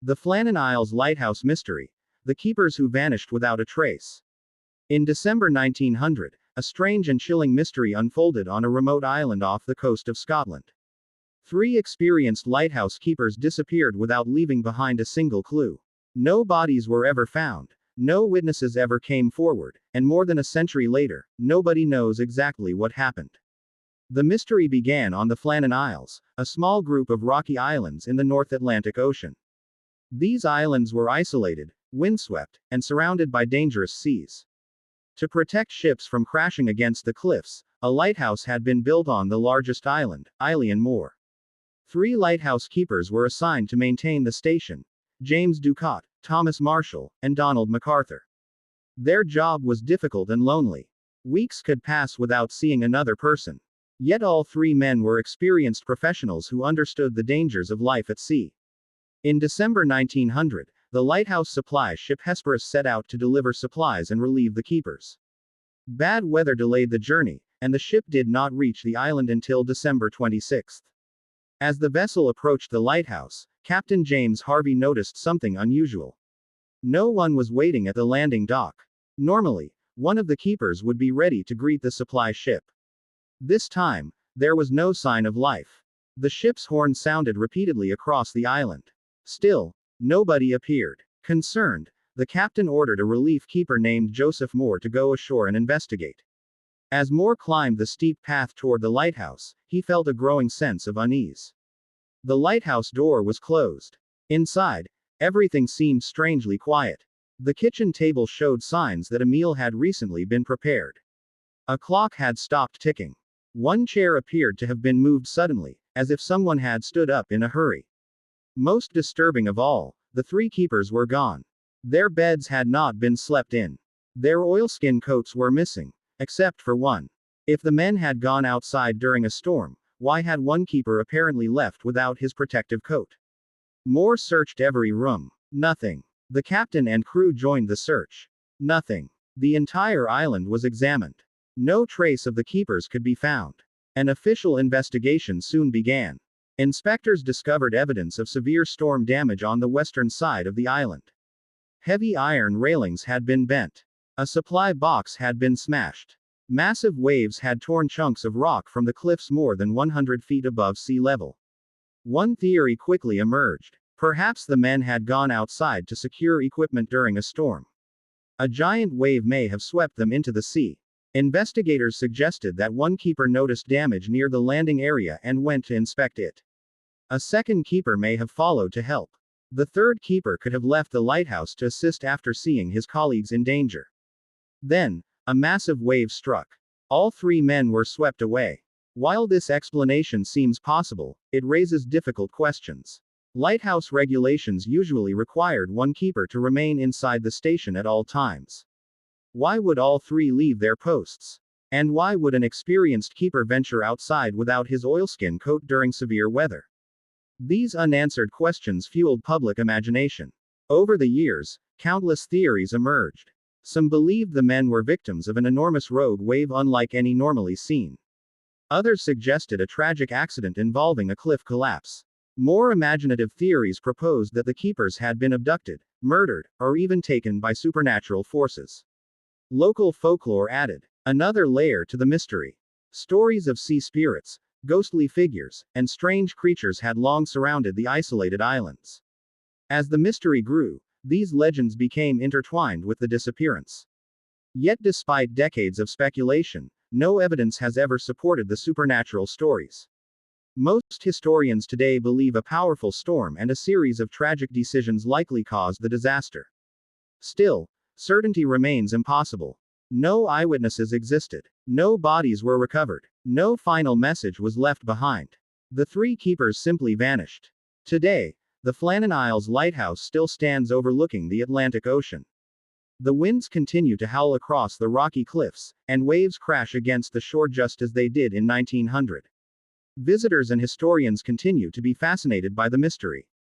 The Flannan Isles Lighthouse Mystery. The keepers who vanished without a trace. In December 1900, a strange and chilling mystery unfolded on a remote island off the coast of Scotland. 3 experienced lighthouse keepers disappeared without leaving behind a single clue. No bodies were ever found. No witnesses ever came forward, and more than a century later, nobody knows exactly what happened. The mystery began on the Flannan Isles, a small group of rocky islands in the North Atlantic Ocean. These islands were isolated, windswept, and surrounded by dangerous seas. To protect ships from crashing against the cliffs, a lighthouse had been built on the largest island, Isle Moor. 3 lighthouse keepers were assigned to maintain the station: James Ducat, Thomas Marshall, and Donald MacArthur. Their job was difficult and lonely. Weeks could pass without seeing another person. Yet all 3 men were experienced professionals who understood the dangers of life at sea. In December 1900, the lighthouse supply ship Hesperus set out to deliver supplies and relieve the keepers. Bad weather delayed the journey, and the ship did not reach the island until December 26. As the vessel approached the lighthouse, Captain James Harvey noticed something unusual. No one was waiting at the landing dock. Normally, one of the keepers would be ready to greet the supply ship. This time, there was no sign of life. The ship's horn sounded repeatedly across the island. Still, nobody appeared. Concerned, the captain ordered a relief keeper named Joseph Moore to go ashore and investigate. As Moore climbed the steep path toward the lighthouse, he felt a growing sense of unease. The lighthouse door was closed. Inside, everything seemed strangely quiet. The kitchen table showed signs that a meal had recently been prepared. A clock had stopped ticking. One chair appeared to have been moved suddenly, as if someone had stood up in a hurry. Most disturbing of all, the 3 keepers were gone. Their beds had not been slept in. Their oilskin coats were missing, except for one. If the men had gone outside during a storm, why had one keeper apparently left without his protective coat? Moore searched every room. Nothing. The captain and crew joined the search. Nothing. The entire island was examined. No trace of the keepers could be found. An official investigation soon began. Inspectors discovered evidence of severe storm damage on the western side of the island. Heavy iron railings had been bent. A supply box had been smashed. Massive waves had torn chunks of rock from the cliffs more than 100 feet above sea level. One theory quickly emerged. Perhaps the men had gone outside to secure equipment during a storm. A giant wave may have swept them into the sea. Investigators suggested that one keeper noticed damage near the landing area and went to inspect it. A second keeper may have followed to help. The third keeper could have left the lighthouse to assist after seeing his colleagues in danger. Then, a massive wave struck. All 3 men were swept away. While this explanation seems possible, it raises difficult questions. Lighthouse regulations usually required one keeper to remain inside the station at all times. Why would all 3 leave their posts? And why would an experienced keeper venture outside without his oilskin coat during severe weather? These unanswered questions fueled public imagination. Over the years, countless theories emerged. Some believed the men were victims of an enormous rogue wave unlike any normally seen. Others suggested a tragic accident involving a cliff collapse. More imaginative theories proposed that the keepers had been abducted, murdered, or even taken by supernatural forces. Local folklore added another layer to the mystery. Stories of sea spirits, ghostly figures, and strange creatures had long surrounded the isolated islands. As the mystery grew, these legends became intertwined with the disappearance. Yet despite decades of speculation, no evidence has ever supported the supernatural stories. Most historians today believe a powerful storm and a series of tragic decisions likely caused the disaster. Still, certainty remains impossible. No eyewitnesses existed. No bodies were recovered. No final message was left behind. The 3 keepers simply vanished. Today, the Flannan Isles Lighthouse still stands overlooking the Atlantic Ocean. The winds continue to howl across the rocky cliffs, and waves crash against the shore just as they did in 1900. Visitors and historians continue to be fascinated by the mystery.